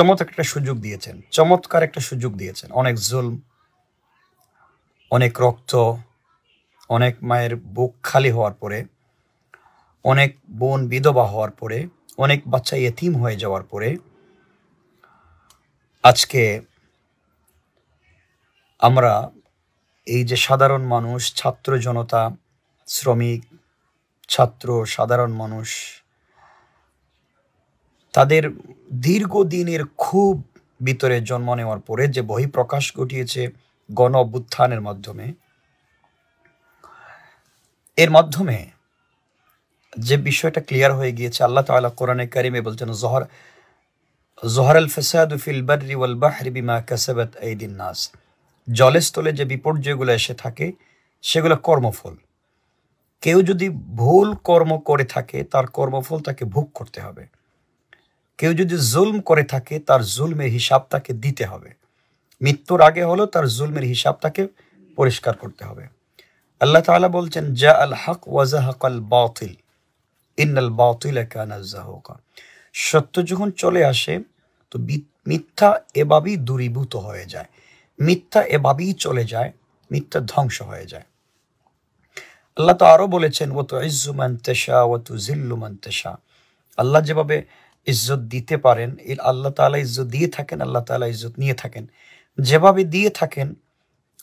চমৎকার একটা সুযোগ দিয়েছেন। অনেক জুলম, অনেক রক্ত, অনেক মায়ের বুক খালি হওয়ার পরে, অনেক বোন বিধবা হওয়ার পরে, অনেক বাচ্চা ইয়েতিম হয়ে যাওয়ার পরে আজকে আমরা এই যে সাধারণ মানুষ, ছাত্র জনতা, শ্রমিক, ছাত্র, সাধারণ মানুষ, তাদের দীর্ঘদিনের খুব ভিতরে জন্ম নেওয়ার পরে যে বহিঃপ্রকাশ ঘটিয়েছে গণ অভ্যুত্থানের মাধ্যমে, এর মাধ্যমে যে বিষয়টা ক্লিয়ার হয়ে গিয়েছে, আল্লাহ তাআলা কোরআনে কারিমে বলছেন, জহরাল ফাসাদু ফিল বাররি ওয়াল বাহরি বিমা কাসাবাত আইদিন নাস। জলে স্থলে যে বিপর্যয়গুলো এসে থাকে সেগুলো কর্মফল। কেউ যদি ভুল কর্ম করে থাকে তার কর্মফল তাকে ভোগ করতে হবে। কেউ যদি জুলম করে থাকে তার জুলমের হিসাব তাকে দিতে হবে। মৃত্যুর আগে হলো তার জুলমের হিসাব তাকে পরিষ্কার করতে হবে। আল্লাহ তাআলা বলছেন, জা আল হক ওয়া যাহাকাল বাতিল ইন্নাল বাতিলা কানা যাহুকা। সত্য যখন চলে আসে তো মিথ্যা এভাবেই দূরীভূত হয়ে যায়, মিথ্যা এভাবেই চলে যায়, মিথ্যা ধ্বংস হয়ে যায়। আল্লাহ তো আরো বলেছেন, ওয়া তুইজ্জু মান তাশা ওয়া তুযিল্লু মান তাশা। আল্লাহ যেভাবে ইজ্জত দিতে পারেন, আল্লাহ তাআলা ইজ্জত দিয়ে থাকেন, আল্লাহ তাআলা ইজ্জত নিয়ে থাকেন। যেভাবে দিয়ে থাকেন,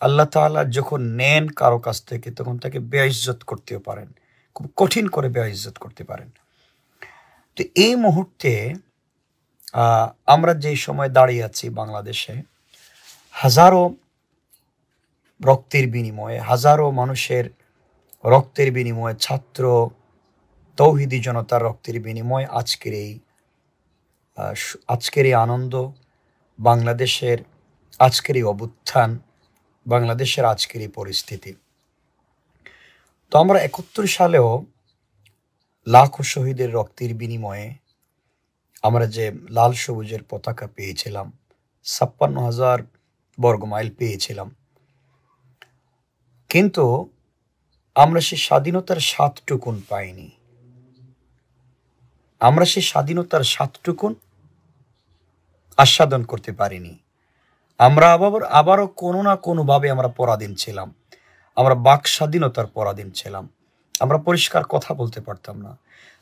আল্লাহ তাআলা যখন নেন কারো কাছ থেকে তখন তাকে বেইজ্জত করতেও পারেন, খুব কঠিন করে বেইজ্জত করতে পারেন। তো এই মুহূর্তে আমরা যে সময় দাঁড়িয়ে আছি বাংলাদেশে, হাজারো রক্তের বিনিময়ে, হাজারো মানুষের রক্তের বিনিময়ে, ছাত্র তৌহিদি জনতার রক্তের বিনিময়ে আজকের এই আনন্দ, বাংলাদেশের আজকের এই অভ্যুত্থান, বাংলাদেশের আজকের এই পরিস্থিতি। তো আমরা ৭১ সালেও লাখো শহীদের রক্তের বিনিময়ে আমরা যে লাল সবুজের পতাকা পেয়েছিলাম, ৫৬,০০০ বর্গমাইল পেয়েছিলাম, কিন্তু আমরা সেই স্বাধীনতার স্বাদটুকুন পাইনি। আমরা সেই স্বাধীনতার স্বাদটুকুন আস্বাদন করতে পারিনি। আমরা আবারও কোনো না কোনোভাবে আমরা পরাধীন ছিলাম। আমরা বাক স্বাধীনতার পরাধীন ছিলাম। আমরা পরিষ্কার কথা বলতে পারতাম না,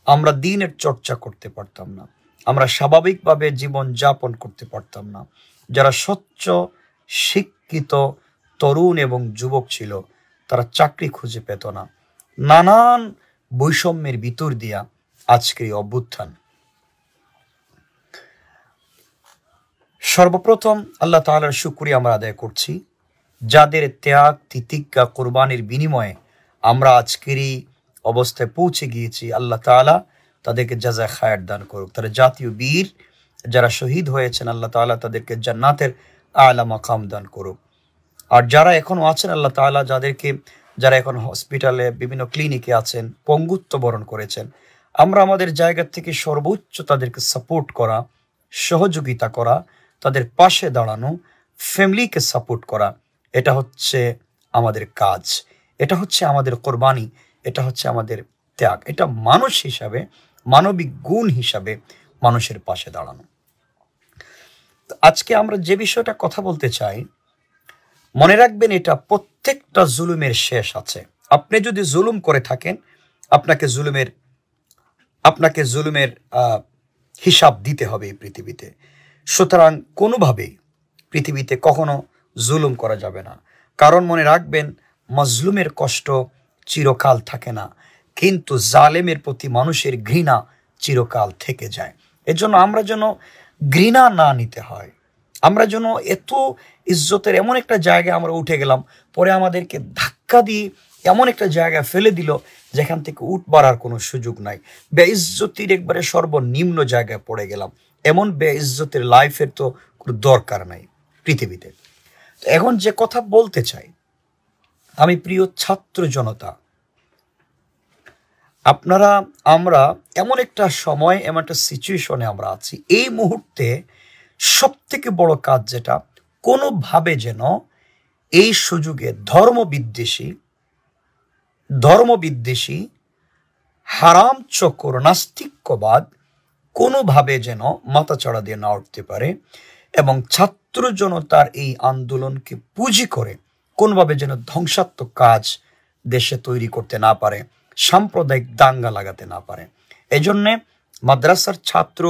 আমরা দিনের চর্চা করতে পারতাম না, আমরা স্বাভাবিকভাবে জীবন যাপন করতে পারতাম না। যারা স্বচ্ছ শিক্ষিত তরুণ এবং যুবক ছিল তারা চাকরি খুঁজে পেত না। নানান বৈষম্যের ভিতর দিয়া আজকের অভ্যুত্থান। সর্বপ্রথম আল্লাহ তাআলার শুকরিয়া আমরা আদায় করছি, যাদের ত্যাগ তিতিক্ষা কোরবানির বিনিময়ে আমরা আজকের এই অবস্থায় পৌঁছে গিয়েছি। আল্লাহ তাআলা তাদেরকে জাযা খায়ের দান করুক। তারা জাতীয় বীর যারা শহীদ হয়েছেন, আল্লাহ তাআলা তাদেরকে জান্নাতের আলা মাকাম দান করুক। আর যারা এখনো আছেন, আল্লাহ তাআলা যারা এখন হসপিটালে বিভিন্ন ক্লিনিকে আছেন, পঙ্গুত্ব বরণ করেছেন, আমরা আমাদের জায়গা থেকে সর্বোচ্চ তাদেরকে সাপোর্ট করা, সহযোগিতা করা, তাদের পাশে দাঁড়ানো, ফ্যামিলিকে সাপোর্ট করা, এটা হচ্ছে আমাদের কাজ, এটা হচ্ছে আমাদের কোরবানি, এটা হচ্ছে আমাদের ত্যাগ, এটা মানুষ হিসাবে, মানবিক গুণ হিসাবে মানুষের পাশে দাঁড়ানো। আজকে আমরা যে বিষয়টা কথা বলতে চাই, মনে রাখবেন এটা প্রত্যেকটা জুলুমের শেষ আছে। আপনি যদি জুলুম করে থাকেন, আপনাকে জুলুমের হিসাব দিতে হবে এই পৃথিবীতে। সুতরাং কোনোভাবেই পৃথিবীতে কখনো জুলুম করা যাবে না। কারণ মনে রাখবেন, মজলুমের কষ্ট চিরকাল থাকে না, কিন্তু জালেমের প্রতি মানুষের ঘৃণা চিরকাল থেকে যায়। এজন্য আমরা যেন ঘৃণা না নিতে হয়। আমরা যেন এত ইজ্জতের এমন একটা জায়গায় আমরা উঠে গেলাম, পরে আমাদেরকে ধাক্কা দিয়ে এমন একটা জায়গায় ফেলে দিল যেখান থেকে উঠবার আর কোনো সুযোগ নাই। বেইজ্জতির একবারে সর্বনিম্ন জায়গায় পড়ে গেলাম। এমন বেইজ্জতের লাইফের তো কোনো দরকার নাই পৃথিবীতে। এখন যে কথা বলতে চাই, আমি প্রিয় ছাত্র জনতা, আমরা এমন একটা সময়, এমন একটা সিচুয়েশনে আমরা আছি, এই মুহূর্তে সব থেকে বড় কাজ যেটা, কোনোভাবে যেন এই সুযোগে ধর্মবিদ্বেষী হারাম চক্র নাস্তিক্যবাদ কোনোভাবে যেন মাথাচাড়া দিয়ে না উঠতে পারে, এবং ছাত্র জনতার এই আন্দোলনকে পুঁজি করে কোনোভাবে যেন ধ্বংসাত্মক কাজ দেশে তৈরি করতে না পারে, সাম্প্রদায়িক দাঙ্গা লাগাতে না পারে। এজন্যে মাদ্রাসার ছাত্র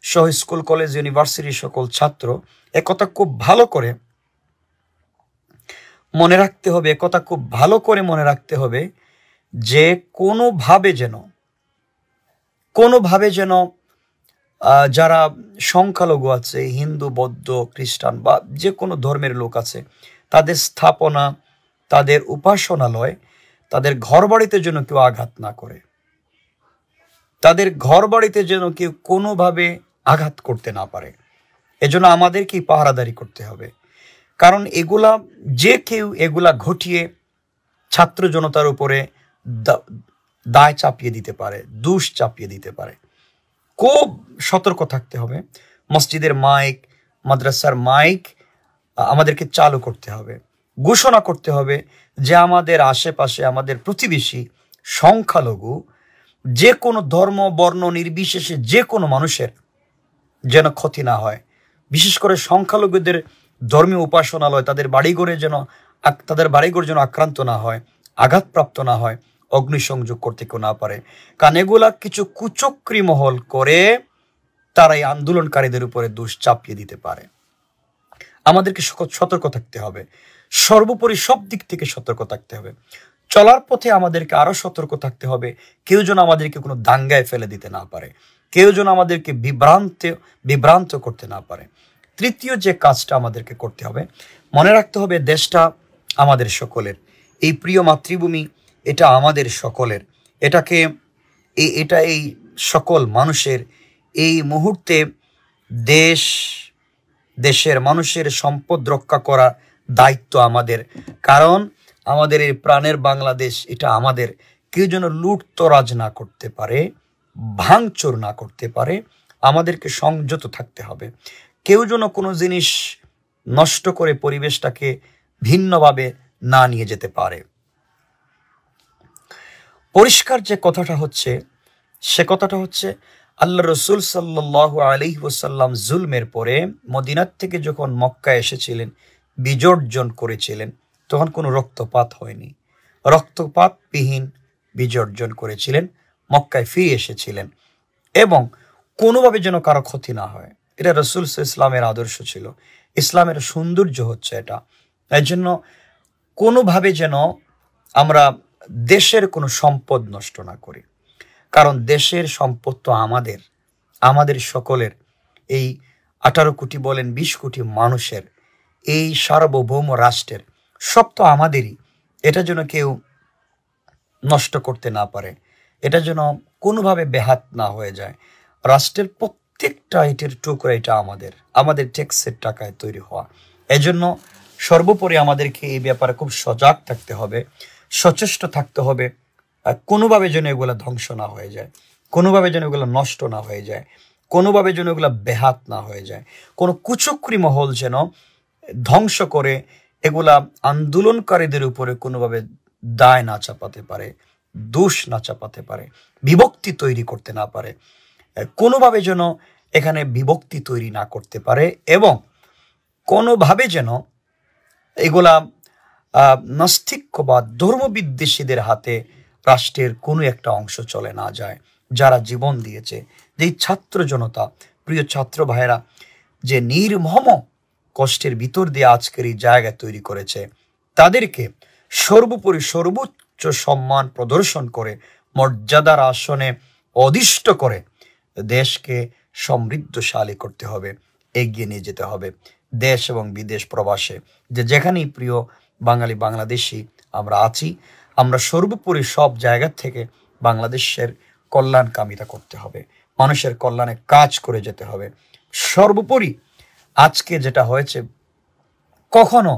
সহ স্কুল কলেজ ইউনিভার্সিটির সকল ছাত্র একথা খুব ভালো করে মনে রাখতে হবে, একথা খুব ভালো করে মনে রাখতে হবে যে কোনোভাবে যেন যারা সংখ্যালঘু আছে, হিন্দু, বৌদ্ধ, খ্রিস্টান বা যে কোনো ধর্মের লোক আছে, তাদের স্থাপনা, তাদের উপাসনালয়, তাদের ঘর বাড়িতে যেন কেউ আঘাত না করে, তাদের ঘর বাড়িতে যেন কেউ কোনোভাবে আঘাত করতে না পারে। এজন্য আমাদেরকেই পাহারাদারি করতে হবে। কারণ যে কেউ এগুলা ঘটিয়ে ছাত্র জনতার উপরে দায় চাপিয়ে দিতে পারে, দোষ চাপিয়ে দিতে পারে। খুব সতর্ক থাকতে হবে। মসজিদের মাইক, মাদ্রাসার মাইক আমাদেরকে চালু করতে হবে, ঘোষণা করতে হবে যে আমাদের আশেপাশে, আমাদের প্রতিবেশী সংখ্যালঘু, যে কোনো ধর্ম বর্ণ নির্বিশেষে যে কোনো মানুষের যেন ক্ষতি না হয়। বিশেষ করে সংখ্যালঘুদের ধর্মীয় উপাসনালয়, তাদের বাড়িঘর যেন আক্রান্ত না হয়, আঘাতপ্রাপ্ত না হয়, অগ্নিসংযোগ করতে কেউ না পারে। কারণ এগুলা কিছু কুচক্রী মহল করে তারা এই আন্দোলনকারীদের উপরে দোষ চাপিয়ে দিতে পারে। আমাদেরকে সতর্ক থাকতে হবে, সর্বোপরি সব দিক থেকে সতর্ক থাকতে হবে। চলার পথে আমাদেরকে আরো সতর্ক থাকতে হবে, কেউ যেন আমাদেরকে কোনো দাঙ্গায় ফেলে দিতে না পারে, কেউ যেন আমাদেরকে বিভ্রান্ত করতে না পারে। তৃতীয় যে কাজটা আমাদেরকে করতে হবে, মনে রাখতে হবে দেশটা আমাদের সকলের, এই প্রিয় মাতৃভূমি এটা আমাদের সকলের, এটা এই সকল মানুষের। এই মুহূর্তে দেশের মানুষের সম্পদ রক্ষা করার দায়িত্ব আমাদের। কারণ আমাদের এই প্রাণের বাংলাদেশ এটা আমাদের। কেউ যেন লুটতরাজ না করতে পারে, ভাঙচুর না করতে পারে, আমাদেরকে সংযত থাকতে হবে। কেউ যেন কোনো জিনিস নষ্ট করে পরিবেশটাকে ভিন্নভাবে না নিয়ে যেতে পারে। পরিষ্কার যে কথাটা হচ্ছে, সে কথাটা হচ্ছে আল্লাহ রসুল সাল্লাল্লাহু আলাইহি ওয়াসাল্লাম জুলমের পরে মদিনার থেকে যখন মক্কা এসেছিলেন, বিজর্জন করেছিলেন, তখন কোনো রক্তপাত হয়নি। রক্তপাতবিহীন বিজর্জন করেছিলেন, মক্কায় ফিরে এসেছিলেন, এবং কোনোভাবে যেন কারো ক্ষতি না হয়। এটা রসুল ইসলামের আদর্শ ছিল, ইসলামের সৌন্দর্য হচ্ছে এটা। এর জন্য কোনোভাবে যেন আমরা দেশের কোনো সম্পদ নষ্ট না করি। কারণ দেশের সম্পদ তো আমাদের সকলের, এই 18 কোটি বলেন 20 কোটি মানুষের, এই সার্বভৌম রাষ্ট্রের, সব তো আমাদেরই। এটা যেন কেউ নষ্ট করতে না পারে, এটা যেন কোনোভাবে বেহাত না হয়ে যায়। রাষ্ট্রের প্রত্যেকটা ইটের টুকরা এটা আমাদের ট্যাক্সের টাকায় তৈরি হওয়া। এজন্য সর্বোপরি আমাদেরকে এই ব্যাপারে খুব সজাগ থাকতে হবে, সচেষ্ট থাকতে হবে। কোনোভাবে যেন এগুলো ধ্বংস না হয়ে যায়, কোনোভাবে যেন এগুলো নষ্ট না হয়ে যায়, কোনোভাবে যেন এগুলো বেহাত না হয়ে যায়। কোনো কুচক্রী মহল যেন ধ্বংস করে এগুলা আন্দোলনকারীদের উপরে কোনোভাবে দায় না চাপাতে পারে, দোষ না চাপাতে পারে, বিভক্তি তৈরি করতে না পারে। কোনোভাবে যেন এখানে বিভক্তি তৈরি না করতে পারে, এবং কোনোভাবে যেন এগুলা নাস্তিক্য বা ধর্মবিদ্বেষীদের হাতে রাষ্ট্রের কোনো একটা অংশ চলে না যায়। যারা জীবন দিয়েছে, যেই ছাত্র জনতা, প্রিয় ছাত্র ভাইয়েরা যে নির্মম কষ্টের ভিতর দিয়ে আজকের এই জায়গা তৈরি করেছে, তাদেরকে সর্বোপরি সর্বোচ্চ সম্মান প্রদর্শন করে মর্যাদার আসনে অধিষ্ঠ করে দেশকে সমৃদ্ধশালী করতে হবে, এগিয়ে নিয়ে যেতে হবে। দেশ এবং বিদেশ প্রবাসে যেখানেই প্রিয় বাঙালি বাংলাদেশি আমরা আছি, আমরা সর্বোপরি সব জায়গা থেকে বাংলাদেশের কল্যাণ কামিতা করতে হবে, মানুষের কল্যাণে কাজ করে যেতে হবে। সর্বোপরি আজকে যেটা হয়েছে, কখনো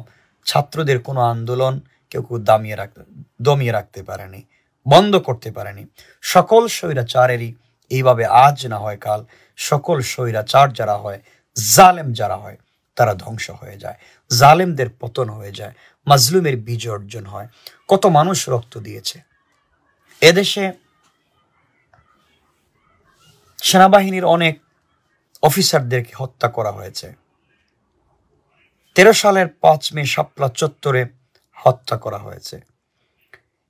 ছাত্রদের কোনো আন্দোলন কেউ দমিয়ে রাখতে পারেনি, বন্ধ করতে পারেনি। সকল স্বৈরাচারেরই এইভাবে আজ না হয় কাল, সকল স্বৈরাচার যারা হয়, জালেম যারা হয়, তারা ধ্বংস হয়ে যায়, জালেমদের পতন হয়ে যায়, মাজলুমের বিজয় অর্জন হয়। কত মানুষ রক্ত দিয়েছে। এদেশে সেনাবাহিনীর অনেক অফিসারদেরকে হত্যা করা হয়েছে। 13 সালের 5 মে শাপলা চত্বরে হত্যা করা হয়েছে।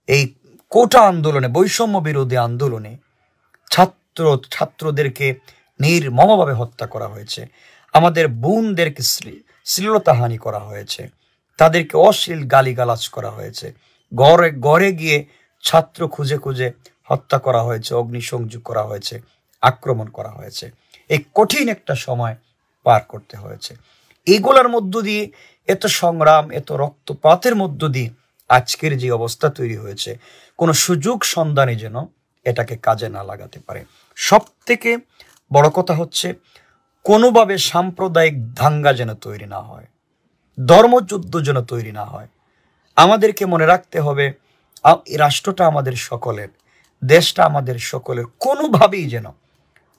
এই কোটা আন্দোলনে, বৈষম্য বিরোধী আন্দোলনে ছাত্রদেরকে নির্মমভাবে হত্যা করা হয়েছে। আমাদের বোনদেরকে শ্লীলতাহানি করা হয়েছে, তাদেরকে অশ্লীল গালিগালাজ করা হয়েছে, ঘরে ঘরে গিয়ে ছাত্র খুঁজে খুঁজে হত্যা করা হয়েছে, অগ্নিসংযোগ করা হয়েছে, আক্রমণ করা হয়েছে। এই কঠিন একটা সময় পার করতে হয়েছে। এগুলোর মধ্য দিয়ে, এত সংগ্রাম, এত রক্তপাতের মধ্য দিয়ে আজকের যে অবস্থা তৈরি হয়েছে, কোনো সুযোগ সন্ধানে যেন এটাকে কাজে না লাগাতে পারে। সব থেকে বড় কথা হচ্ছে, কোনোভাবে সাম্প্রদায়িক দাঙ্গা যেন তৈরি না হয়, ধর্মযুদ্ধ যেন তৈরি না হয়। আমাদেরকে মনে রাখতে হবে, এই রাষ্ট্রটা আমাদের সকলের, দেশটা আমাদের সকলের।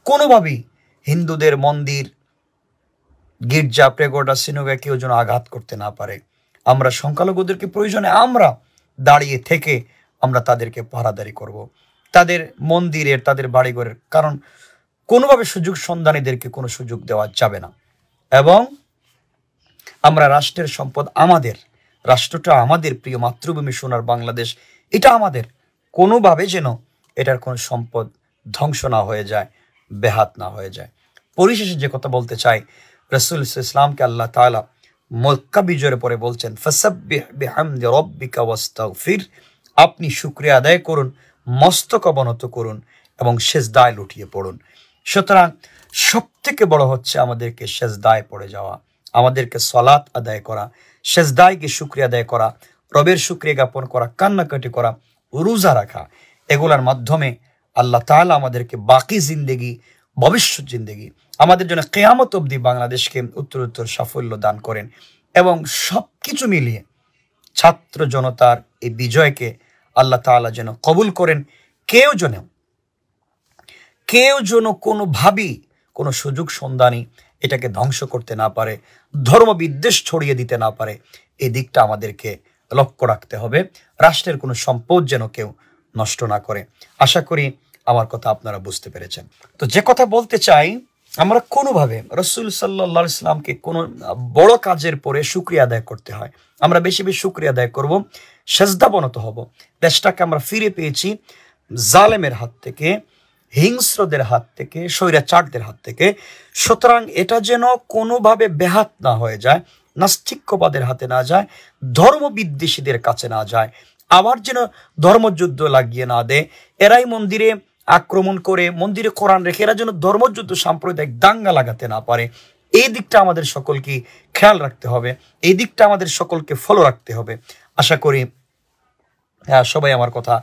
কোনোভাবেই হিন্দুদের মন্দির, গির্জা, প্রেগোডা, সিনোগা কেউ যেন আঘাত করতে না পারে। আমরা সংখ্যালঘুদেরকে প্রয়োজনে আমরা দাঁড়িয়ে থেকে আমরা তাদেরকে পাহারাদারি করব, তাদের মন্দিরের, তাদের বাড়িঘরের। কারণ কোনোভাবে সুযোগ সন্ধানীদেরকে কোনো সুযোগ দেওয়া যাবে না। এবং আমরা রাষ্ট্রের সম্পদ আমাদের, রাষ্ট্রটা আমাদের, প্রিয় মাতৃভূমি সোনার বাংলাদেশ, এটা আমাদের। কোনোভাবে যেন এটার কোনো সম্পদ ধ্বংস না হয়ে যায়, বেহাত না হয়ে যায়। পরিশেষে যে কথা বলতে চাই, রাসূল ইসলামকে আল্লাহ তাআলা মক্কা বিজয়ের পরে বলছেন, ফাসাব্বিহ বিহামদি রাব্বিকা ওয়াস্তাগফির, আপনি শুকরিয়া আদায় করুন, মস্তক অবনত করুন এবং সেজদায় লুটিয়ে পড়ুন। সুতরাং সব থেকে বড় হচ্ছে আমাদেরকে সেজদায় পড়ে যাওয়া, আমাদেরকে সালাত আদায় করা, সেজদায় গিয়ে শুকরিয়া আদায় করা, রবের শুকরিয়া জ্ঞাপন করা, কান্নাকাটি করা, রোজা রাখা। এগুলোর মাধ্যমে আল্লাহ তাআলা আমাদেরকে বাকি জিন্দেগি, ভবিষ্যৎ জিন্দেগি, আমাদের জন্য কিয়ামত অবধি বাংলাদেশকে উত্তরোত্তর সাফল্য দান করেন। এবং সবকিছু মিলিয়ে ছাত্র জনতার এই বিজয়কে আল্লাহ তাআলা যেন কবুল করেন। কেউ যেন কোনোভাবেই কোনো সুযোগ সন্ধানী এটাকে ধ্বংস করতে না পারে, ধর্ম বিদ্বেষ ছড়িয়ে দিতে না পারে। এই দিকটা আমাদেরকে লক্ষ্য রাখতে হবে। রাষ্ট্রের কোনো সম্পদ যেন কেউ নষ্ট না করে। আশা করি আমার কথা আপনারা বুঝতে পেরেছেন। তো যে কথা বলতে চাই, আমরা কোনোভাবে রাসূল সাল্লাল্লাহু আলাইহি ওয়াসাল্লামকে কোনো বড় কাজের পরে শুকরিয়া আদায় করতে হয়, আমরা বেশি বেশি শুকরিয়া আদায় করব, সেজদাবনত হব। দেশটাকে আমরা ফিরে পেয়েছি জালেমের হাত থেকে, হিংস্রদের হাত থেকে, স্বৈরাচারদের হাত থেকে। সুতরাং এটা যেন কোনোভাবে বেহাত না হয়ে যায়, নাস্তিক্যবাদের হাতে না যায়, ধর্ম বিদ্বেষীদের কাছে না যায়, আবার যেন ধর্মযুদ্ধ লাগিয়ে না দেয়। এরাই মন্দিরে আক্রমণ করে, মন্দিরে কোরআন রেখে এরা যেন ধর্মযুদ্ধ, সাম্প্রদায়িক দাঙ্গা লাগাতে না পারে। এই দিকটা আমাদের সকলকে খেয়াল রাখতে হবে, এই দিকটা আমাদের সকলকে ফলো রাখতে হবে। আশা করি সবাই আমার কথা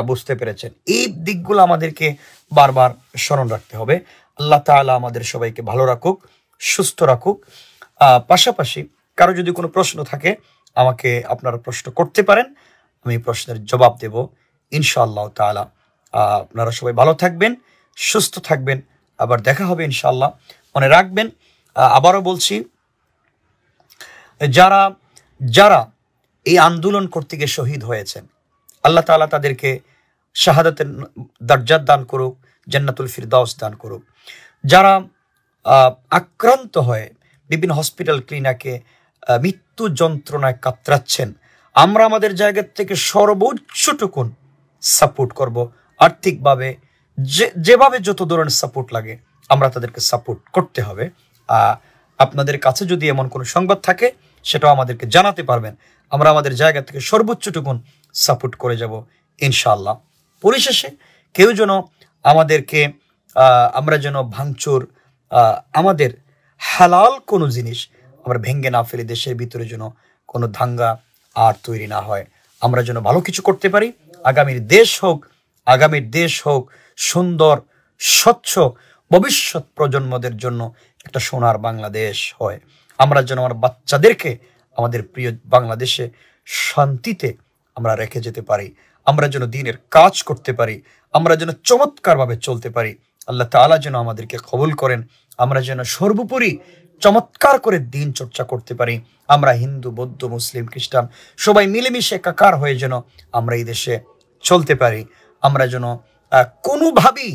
বুঝতে পেরেছেন। এই দিকগুলো আমাদেরকে বারবার স্মরণ রাখতে হবে। আল্লাহ তাআলা আমাদের সবাইকে ভালো রাখুক, সুস্থ রাখুক। পাশাপাশি কারো যদি কোনো প্রশ্ন থাকে আমাকে আপনারা প্রশ্ন করতে পারেন, আমি প্রশ্নের জবাব দেব ইনশাআল্লাহ তাআলা। আপনারা সবাই ভালো থাকবেন, সুস্থ থাকবেন, আবার দেখা হবে ইনশাআল্লাহ। মনে রাখবেন, আবারও বলছি, যারা যারা এই আন্দোলন করতে গিয়ে শহীদ হয়েছেন, আল্লাহ তাআলা তাদেরকে শাহাদাতের দরজাত দান করুক, জান্নাতুল ফিরদাউস দান করুক। যারা আক্রান্ত হয়ে বিভিন্ন হসপিটাল ক্লিনিকে মৃত্যু যন্ত্রণায় কাতরাচ্ছেন, আমরা আমাদের জায়গা থেকে সর্বোচ্চটুকুন সাপোর্ট করব, আর্থিকভাবে যেভাবে যত ধরনের সাপোর্ট লাগে আমরা তাদেরকে সাপোর্ট করতে হবে। আপনাদের কাছে যদি এমন কোনো সংবাদ থাকে সেটাও আমাদেরকে জানাতে পারবেন, আমরা আমাদের জায়গা থেকে সর্বোচ্চটুকুন সাপোর্ট করে যাব ইনশাআল্লাহ। পরিশেষে কেউ যেন আমাদেরকে, আমরা যেন ভাঙচুর, আমাদের হালাল কোনো জিনিস আমরা ভেঙ্গে না ফেলে, দেশের ভিতরে যেন কোনো দাঙ্গা আর তৈরি না হয়, আমরা যেন ভালো কিছু করতে পারি। আগামীর দেশ হোক সুন্দর, স্বচ্ছ, ভবিষ্যৎ প্রজন্মদের জন্য একটা সোনার বাংলাদেশ হয়। আমরা যেন আমার বাচ্চাদেরকে আমাদের প্রিয় বাংলাদেশে শান্তিতে আমরা রেখে যেতে পারি, আমরা যেন দ্বীনের কাজ করতে পারি, আমরা যেন চমৎকারভাবে চলতে পারি। আল্লাহ তাআলা যেন আমাদেরকে কবুল করেন, আমরা যেন সর্বোপরি চমৎকার করে দিন চর্চা করতে পারি। আমরা হিন্দু, বৌদ্ধ, মুসলিম, খ্রিস্টান সবাই মিলেমিশে একাকার হয়ে যেন আমরা এই দেশে চলতে পারি। আমরা যেন কোনোভাবেই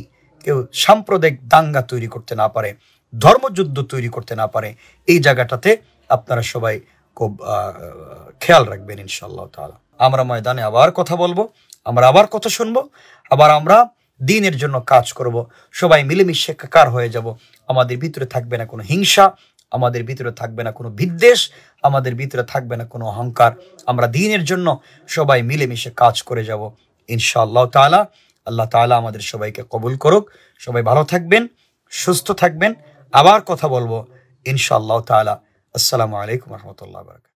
কেউ সাম্প্রদায়িক দাঙ্গা তৈরি করতে না পারে, ধর্মযুদ্ধ তৈরি করতে না পারে, এই জায়গাটাতে আপনারা সবাই খুব খেয়াল রাখবেন ইনশাআল্লাহ তাআলা। আমরা ময়দানে আবার কথা বলবো, আমরা আবার কথা শুনবো, আবার আমরা দ্বীনের জন্য কাজ করব, সবাই মিলেমিশে একাকার হয়ে যাব। আমাদের ভিতরে থাকবে না কোনো হিংসা, আমাদের ভিতরে থাকবে না কোনো বিদ্বেষ, আমাদের ভিতরে থাকবে না কোনো অহংকার। আমরা দ্বীনের জন্য সবাই মিলেমিশে কাজ করে যাব ইনশাআল্লাহ তাআলা। আল্লাহ তাআলা আমাদের সবাইকে কবুল করুক। সবাই ভালো থাকবেন, সুস্থ থাকবেন, আবার কথা বলবো ইনশাআল্লাহ তাআলা। আসসালামু আলাইকুম ওয়া রাহমাতুল্লাহি ওয়া বারাকাতুহু।